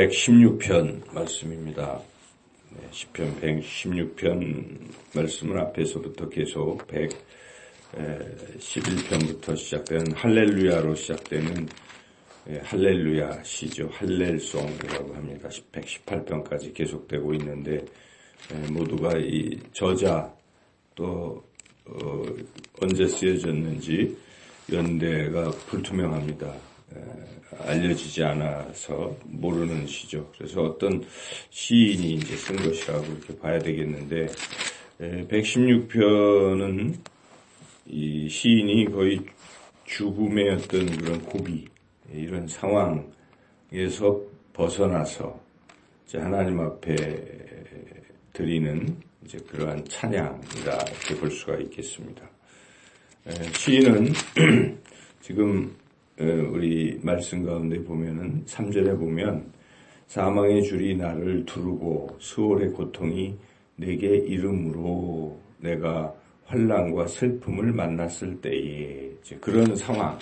116편 말씀입니다. 시편 116편 말씀은 앞에서부터 계속 111편부터 시작되는 할렐루야로 시작되는 할렐루야 시죠. 할렐송이라고 합니다. 118편까지 계속되고 있는데 모두가 이 저자 또 언제 쓰여졌는지 연대가 불투명합니다. 알려지지 않아서 모르는 시죠. 그래서 어떤 시인이 이제 쓴 것이라고 이렇게 봐야 되겠는데, 116편은 이 시인이 거의 죽음의 어떤 그런 고비, 이런 상황에서 벗어나서 이제 하나님 앞에 드리는 이제 그러한 찬양이라 이렇게 볼 수가 있겠습니다. 시인은 지금 우리 말씀 가운데 보면은 3절에 보면 사망의 줄이 나를 두르고 수월의 고통이 내게 이름으로 내가 환난과 슬픔을 만났을 때에 이제 그런 상황에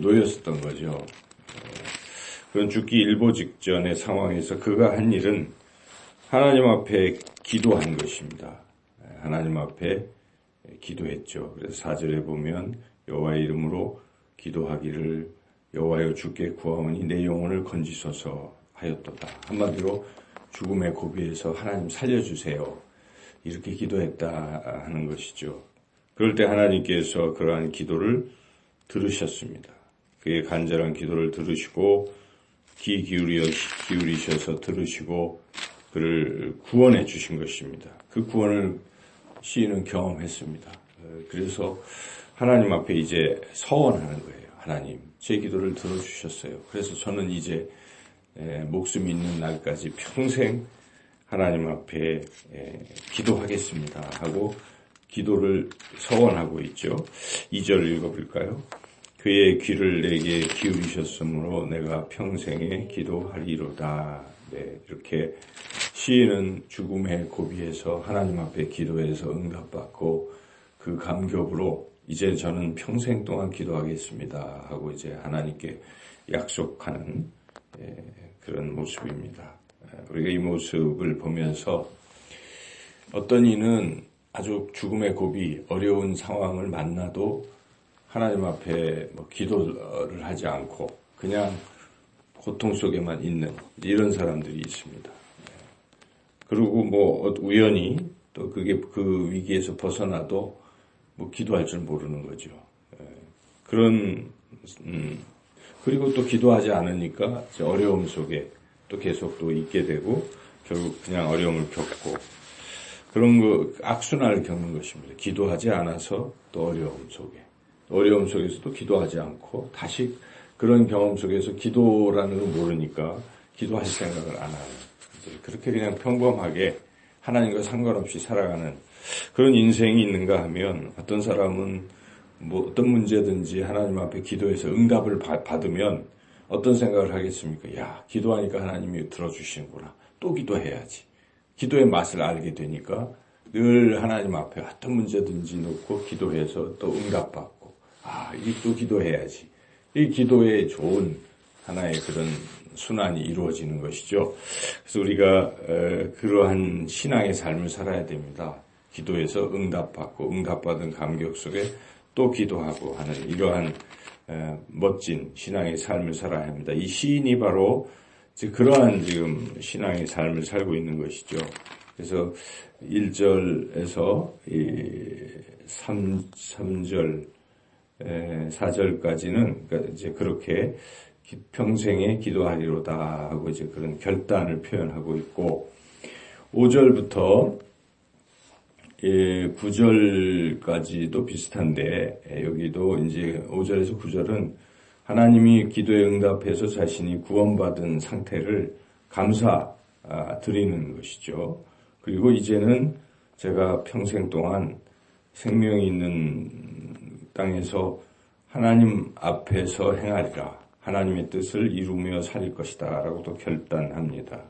놓였었던 거죠. 그런 죽기 일보 직전의 상황에서 그가 한 일은 하나님 앞에 기도한 것입니다. 하나님 앞에 기도했죠. 그래서 4절에 보면 여호와의 이름으로 기도하기를 여호와여 주께 구하오니 내 영혼을 건지소서 하였도다. 한마디로 죽음의 고비에서 하나님 살려주세요. 이렇게 기도했다 하는 것이죠. 그럴 때 하나님께서 그러한 기도를 들으셨습니다. 그의 간절한 기도를 들으시고 귀 기울이셔서 들으시고 그를 구원해 주신 것입니다. 그 구원을 시인은 경험했습니다. 그래서 하나님 앞에 이제 서원하는 거예요. 하나님, 제 기도를 들어주셨어요. 그래서 저는 이제 목숨이 있는 날까지 평생 하나님 앞에 기도하겠습니다 하고 기도를 서원하고 있죠. 2절 읽어볼까요? 그의 귀를 내게 기울이셨으므로 내가 평생에 기도하리로다. 네, 이렇게 시인은 죽음의 고비에서 하나님 앞에 기도해서 응답받고 그 감격으로 이제 저는 평생 동안 기도하겠습니다 하고 이제 하나님께 약속하는 그런 모습입니다. 우리가 이 모습을 보면서 어떤 이는 아주 죽음의 고비, 어려운 상황을 만나도 하나님 앞에 기도를 하지 않고 그냥 고통 속에만 있는 이런 사람들이 있습니다. 그리고 우연히 또 그게 그 위기에서 벗어나도 기도할 줄 모르는 거죠. 그리고 또 기도하지 않으니까 어려움 속에 또 계속 또 있게 되고 결국 그냥 어려움을 겪고 그런 악순환을 겪는 것입니다. 기도하지 않아서 또 어려움 속에서 또 기도하지 않고 다시 그런 경험 속에서 기도라는 걸 모르니까 기도할 생각을 안 하는 그렇게 그냥 평범하게 하나님과 상관없이 살아가는 그런 인생이 있는가 하면 어떤 사람은 어떤 문제든지 하나님 앞에 기도해서 응답을 받으면 어떤 생각을 하겠습니까? 야, 기도하니까 하나님이 들어주시는구나. 또 기도해야지. 기도의 맛을 알게 되니까 늘 하나님 앞에 어떤 문제든지 놓고 기도해서 또 응답받고 이 또 기도해야지. 이 기도에 좋은 하나의 그런 순환이 이루어지는 것이죠. 그래서 우리가 그러한 신앙의 삶을 살아야 됩니다. 기도해서 응답받고 응답받은 감격 속에 또 기도하고 하는 이러한 멋진 신앙의 삶을 살아야 합니다. 이 시인이 바로 그러한 지금 신앙의 삶을 살고 있는 것이죠. 그래서 1절에서 3절, 4절까지는 그러니까 이제 그렇게 평생에 기도하리로다 하고 이제 그런 결단을 표현하고 있고 5절부터 9절까지도 비슷한데 여기도 이제 5절에서 9절은 하나님이 기도에 응답해서 자신이 구원받은 상태를 감사드리는 것이죠. 그리고 이제는 제가 평생 동안 생명이 있는 땅에서 하나님 앞에서 행하리라. 하나님의 뜻을 이루며 살릴 것이다 라고 또 결단합니다.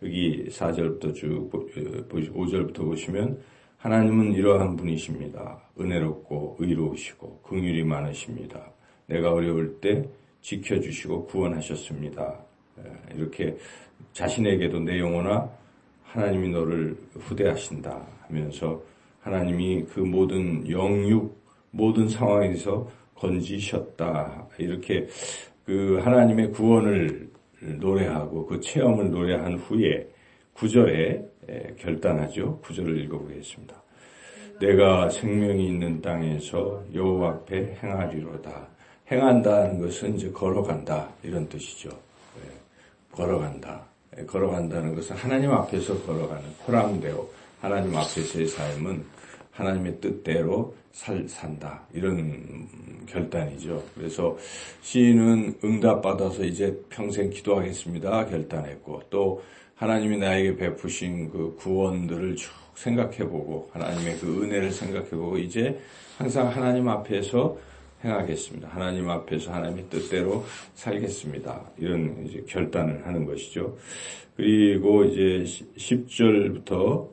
여기 4절부터 쭉 5절부터 보시면 하나님은 이러한 분이십니다. 은혜롭고 의로우시고 긍휼이 많으십니다. 내가 어려울 때 지켜주시고 구원하셨습니다. 이렇게 자신에게도 내 영혼아 하나님이 너를 후대하신다 하면서 하나님이 그 모든 영육 모든 상황에서 건지셨다. 이렇게 그 하나님의 구원을 노래하고 그 체험을 노래한 후에 9절에 결단하죠. 9절을 읽어보겠습니다. 내가 생명이 있는 땅에서 여호와 앞에 행하리로다. 행한다는 것은 이제 걸어간다 이런 뜻이죠. 걸어간다. 걸어간다는 것은 하나님 앞에서 걸어가는 코람데오 하나님 앞에서의 삶은 하나님의 뜻대로 산다. 이런 결단이죠. 그래서 시인은 응답받아서 이제 평생 기도하겠습니다. 결단했고 또 하나님이 나에게 베푸신 그 구원들을 쭉 생각해보고 하나님의 그 은혜를 생각해보고 이제 항상 하나님 앞에서 행하겠습니다. 하나님 앞에서 하나님의 뜻대로 살겠습니다. 이런 이제 결단을 하는 것이죠. 그리고 이제 10절부터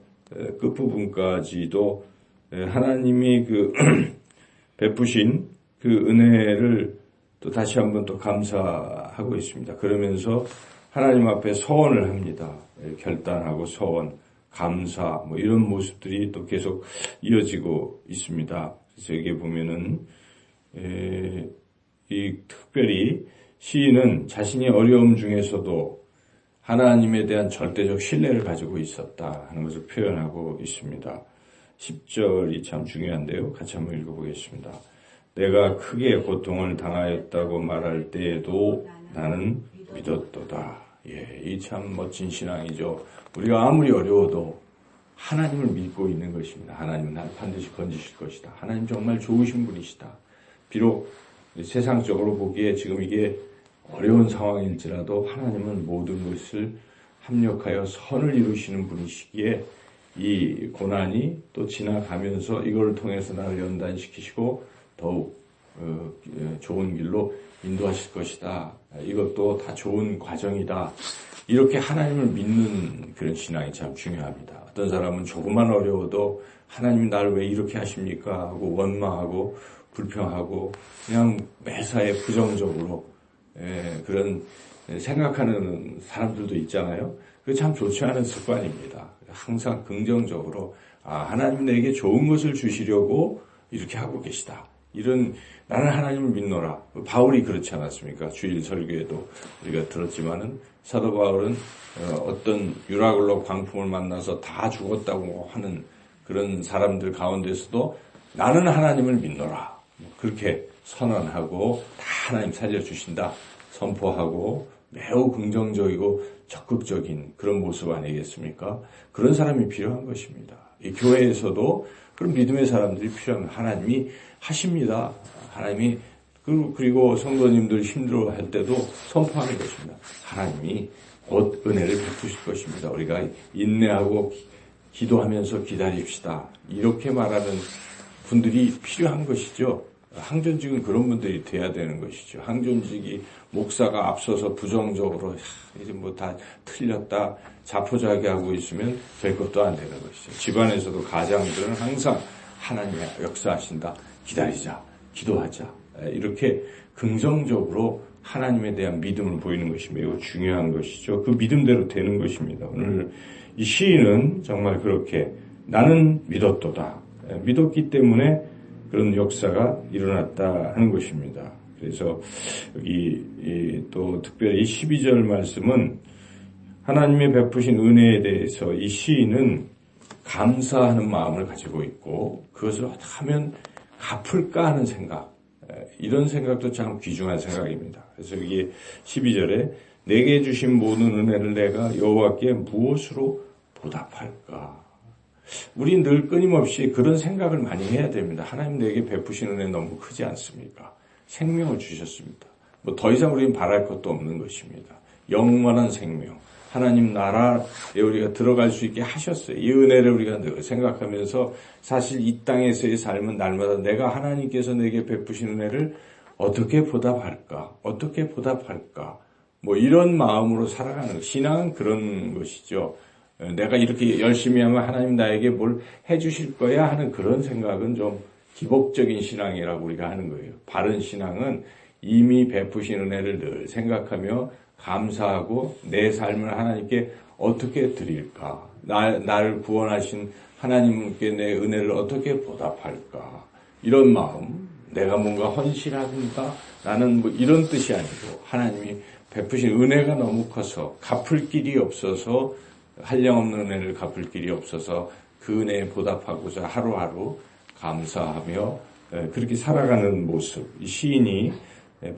끝부분까지도 하나님이 그 베푸신 그 은혜를 또 다시 한번 또 감사하고 있습니다. 그러면서 하나님 앞에 서원을 합니다. 결단하고 서원, 감사 뭐 이런 모습들이 또 계속 이어지고 있습니다. 그래서 여기 보면은 이 특별히 시인은 자신이 어려움 중에서도 하나님에 대한 절대적 신뢰를 가지고 있었다 하는 것을 표현하고 있습니다. 10절이 참 중요한데요. 같이 한번 읽어보겠습니다. 내가 크게 고통을 당하였다고 말할 때에도 나는 믿었도다. 예, 이 참 멋진 신앙이죠. 우리가 아무리 어려워도 하나님을 믿고 있는 것입니다. 하나님은 날 반드시 건지실 것이다. 하나님 정말 좋으신 분이시다. 비록 세상적으로 보기에 지금 이게 어려운 상황일지라도 하나님은 모든 것을 합력하여 선을 이루시는 분이시기에 이 고난이 또 지나가면서 이걸 통해서 나를 연단시키시고 더욱 좋은 길로 인도하실 것이다. 이것도 다 좋은 과정이다. 이렇게 하나님을 믿는 그런 신앙이 참 중요합니다. 어떤 사람은 조금만 어려워도 하나님이 나를 왜 이렇게 하십니까? 하고 원망하고 불평하고 그냥 매사에 부정적으로 그런 생각하는 사람들도 있잖아요. 그게 참 좋지 않은 습관입니다. 항상 긍정적으로 하나님 내게 좋은 것을 주시려고 이렇게 하고 계시다. 이런 나는 하나님을 믿노라. 바울이 그렇지 않았습니까? 주일 설교에도 우리가 들었지만은 사도 바울은 어떤 유라굴로 광풍을 만나서 다 죽었다고 하는 그런 사람들 가운데서도 나는 하나님을 믿노라. 그렇게 선언하고 다 하나님 살려주신다. 선포하고 매우 긍정적이고 적극적인 그런 모습 아니겠습니까? 그런 사람이 필요한 것입니다. 이 교회에서도 그런 믿음의 사람들이 필요합니다. 하나님이 하십니다. 하나님이 그리고 성도님들 힘들어할 때도 선포하는 것입니다. 하나님이 곧 은혜를 베푸실 것입니다. 우리가 인내하고 기도하면서 기다립시다. 이렇게 말하는 분들이 필요한 것이죠. 항존직은 그런 분들이 돼야 되는 것이죠. 항존직이 목사가 앞서서 부정적으로 이제 뭐 다 틀렸다 자포자기하고 있으면 될 것도 안 되는 것이죠. 집안에서도 가장들은 항상 하나님이 역사하신다. 기다리자. 기도하자. 이렇게 긍정적으로 하나님에 대한 믿음을 보이는 것이 매우 중요한 것이죠. 그 믿음대로 되는 것입니다. 오늘 이 시인은 정말 그렇게 나는 믿었도다. 믿었기 때문에 그런 역사가 일어났다 하는 것입니다. 그래서 여기 또 특별히 12절 말씀은 하나님의 베푸신 은혜에 대해서 이 시인은 감사하는 마음을 가지고 있고 그것을 어떻게 하면 갚을까 하는 생각, 이런 생각도 참 귀중한 생각입니다. 그래서 여기 12절에 내게 주신 모든 은혜를 내가 여호와께 무엇으로 보답할까? 우리 늘 끊임없이 그런 생각을 많이 해야 됩니다. 하나님 내게 베푸신 은혜 너무 크지 않습니까? 생명을 주셨습니다. 뭐 더 이상 우리는 바랄 것도 없는 것입니다. 영원한 생명. 하나님 나라에 우리가 들어갈 수 있게 하셨어요. 이 은혜를 우리가 늘 생각하면서 사실 이 땅에서의 삶은 날마다 내가 하나님께서 내게 베푸신 은혜를 어떻게 보답할까? 어떻게 보답할까? 뭐 이런 마음으로 살아가는 신앙은 그런 것이죠. 내가 이렇게 열심히 하면 하나님 나에게 뭘 해주실 거야 하는 그런 생각은 좀 기복적인 신앙이라고 우리가 하는 거예요. 바른 신앙은 이미 베푸신 은혜를 늘 생각하며 감사하고 내 삶을 하나님께 어떻게 드릴까? 나를 구원하신 하나님께 내 은혜를 어떻게 보답할까? 이런 마음, 내가 뭔가 헌신한다? 나는 뭐 이런 뜻이 아니고 하나님이 베푸신 은혜가 너무 커서 갚을 길이 없어서 한량없는 은혜를 갚을 길이 없어서 그 은혜에 보답하고자 하루하루 감사하며 그렇게 살아가는 모습. 이 시인이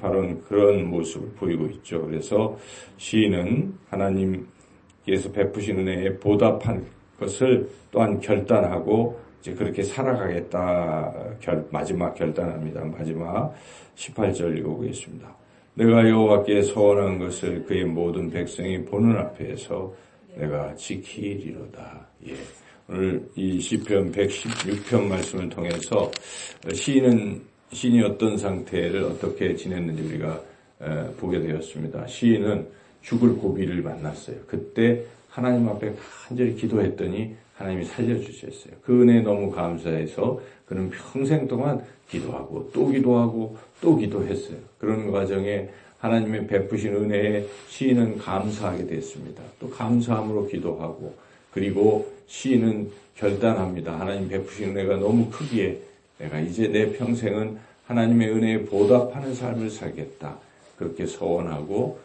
바로 그런 모습을 보이고 있죠. 그래서 시인은 하나님께서 베푸신 은혜에 보답한 것을 또한 결단하고 이제 그렇게 살아가겠다 마지막 결단합니다. 마지막 18절 읽어보겠습니다. 내가 여호와께 서원한 것을 그의 모든 백성이 보는 앞에서 내가 지키리로다. 예. 오늘 이 시편 116편 말씀을 통해서 시인이 어떤 상태를 어떻게 지냈는지 우리가 보게 되었습니다. 시인은 죽을 고비를 만났어요. 그때 하나님 앞에 간절히 기도했더니 하나님이 살려주셨어요. 그 은혜에 너무 감사해서 그는 평생 동안 기도하고 또 기도하고 또 기도했어요. 그런 과정에 하나님의 베푸신 은혜에 시인은 감사하게 됐습니다. 또 감사함으로 기도하고 그리고 시인은 결단합니다. 하나님 베푸신 은혜가 너무 크기에 내가 이제 내 평생은 하나님의 은혜에 보답하는 삶을 살겠다. 그렇게 서원하고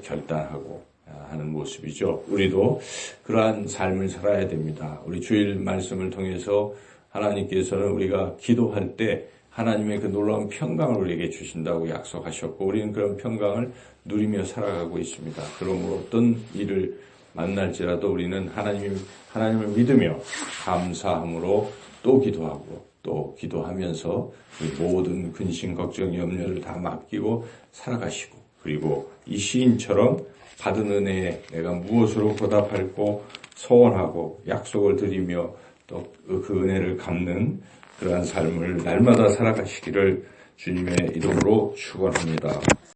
결단하고 하는 모습이죠. 우리도 그러한 삶을 살아야 됩니다. 우리 주일 말씀을 통해서 하나님께서는 우리가 기도할 때 하나님의 그 놀라운 평강을 우리에게 주신다고 약속하셨고 우리는 그런 평강을 누리며 살아가고 있습니다. 그러므로 어떤 일을 만날지라도 우리는 하나님을 믿으며 감사함으로 또 기도하고 또 기도하면서 모든 근심, 걱정, 염려를 다 맡기고 살아가시고 그리고 이 시인처럼 받은 은혜에 내가 무엇으로 보답할고 서원하고 약속을 드리며 또 그 은혜를 갚는 그러한 삶을 날마다 살아가시기를 주님의 이름으로 축원합니다.